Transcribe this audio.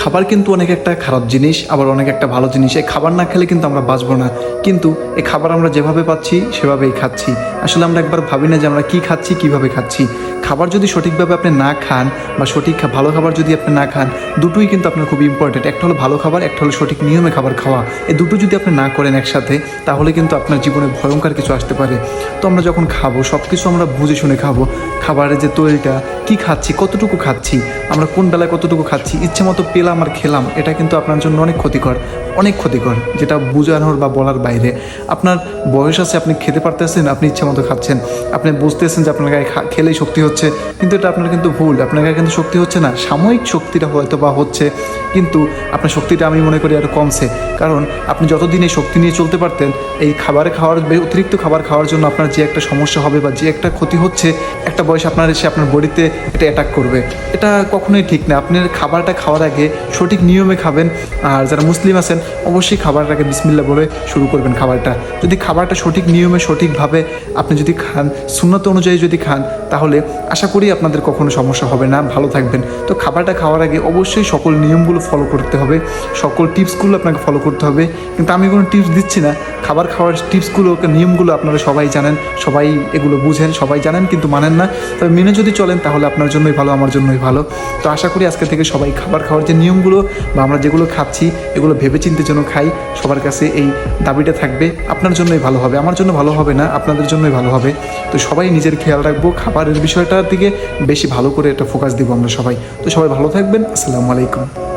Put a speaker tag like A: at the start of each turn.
A: খাবার কিন্তু অনেক একটা খারাপ জিনিস, আবার অনেক একটা ভালো জিনিস। এই খাবার না খেলে কিন্তু আমরা বাঁচবো না, কিন্তু এই খাবার আমরা যেভাবে পাচ্ছি সেভাবেই খাচ্ছি। আসলে আমরা একবার ভাবি না যে আমরা কী খাচ্ছি, কীভাবে খাচ্ছি। খাবার যদি সঠিকভাবে আপনি না খান বা ভালো খাবার যদি আপনি না খান, দুটোই কিন্তু আপনার খুব ইম্পর্টেন্ট। একটা হলো ভালো খাবার, একটা হলো সঠিক নিয়মে খাবার খাওয়া। এই দুটো যদি আপনি না করেন একসাথে, তাহলে কিন্তু আপনার জীবনে ভয়ঙ্কর কিছু আসতে পারে। তো আমরা যখন খাবো সব কিছু আমরা বুঝে শুনে খাবো। খাবারের যে তৈরিটা, কী খাচ্ছি, কতটুকু খাচ্ছি, আমরা কোন বেলায় কতটুকু খাচ্ছি, ইচ্ছে মতো পেলাম আর খেলাম, এটা কিন্তু আপনার জন্য অনেক ক্ষতিকর, অনেক ক্ষতিকর, যেটা বোঝানোর বা বলার বাইরে। আপনার বয়স আছে, আপনি খেতে পারতেছেন, আপনি ইচ্ছে মতো খাচ্ছেন, আপনি বুঝতেছেন যে আপনার গায়ে খেলেই শক্তি হচ্ছে, কিন্তু এটা আপনার কিন্তু ভুল। আপনার গায়ে কিন্তু শক্তি হচ্ছে না, সাময়িক শক্তিটা হয়তো বা হচ্ছে, কিন্তু আপনার শক্তিটা আমি মনে করি আরও কমছে। কারণ আপনি যতদিন এই শক্তি নিয়ে চলতে পারতেন, এই অতিরিক্ত খাবার খাওয়ার জন্য আপনার যে একটা সমস্যা হবে বা যে একটা ক্ষতি হচ্ছে, একটা বয়স আপনার এসে আপনার বডিতে এটা অ্যাটাক করবে। এটা কখনোই ঠিক না। আপনার খাবারটা খাওয়ার আগে সঠিক নিয়মে খাবেন। আর যারা মুসলিম আছেন, অবশ্যই খাবারটাকে বিসমিল্লাহ বলে শুরু করবেন খাবারটা। যদি খাবারটা সঠিক নিয়মে সঠিকভাবে আপনি যদি খান, সুন্নত অনুযায়ী যদি খান, তাহলে আশা করি আপনাদের কখনো সমস্যা হবে না, ভালো থাকবেন। তো খাবারটা খাওয়ার আগে অবশ্যই সকল নিয়মগুলো ফলো করতে হবে, সকল টিপসগুলো আপনাকে ফলো করতে হবে। কিন্তু আমি কোনো টিপস দিচ্ছি না, খাবার খাওয়ার টিপসগুলো, নিয়মগুলো আপনারা সবাই জানেন, সবাই এগুলো বুঝেন, সবাই জানেন, কিন্তু মানেন না। তবে মেনে যদি চলেন তাহলে আপনার জন্যই ভালো, আমার জন্যই ভালো। তো আশা করি আজকে থেকে সবাই খাবার খাওয়ার যে নিয়মগুলো বা আমরা যেগুলো খাচ্ছি, এগুলো ভেবেচিন্তে যেন খাই। সবার কাছে এই দাবিটা থাকবে, আপনার জন্যই ভালো হবে, আমার জন্য ভালো হবে না, আপনাদের জন্যই ভালো হবে। তো সবাই নিজের খেয়াল রাখবো, খাবারের বিষয়টার দিকে বেশি ভালো করে এটা ফোকাস দিব আমরা সবাই। তো সবাই ভালো থাকবেন। আসসালামু আলাইকুম।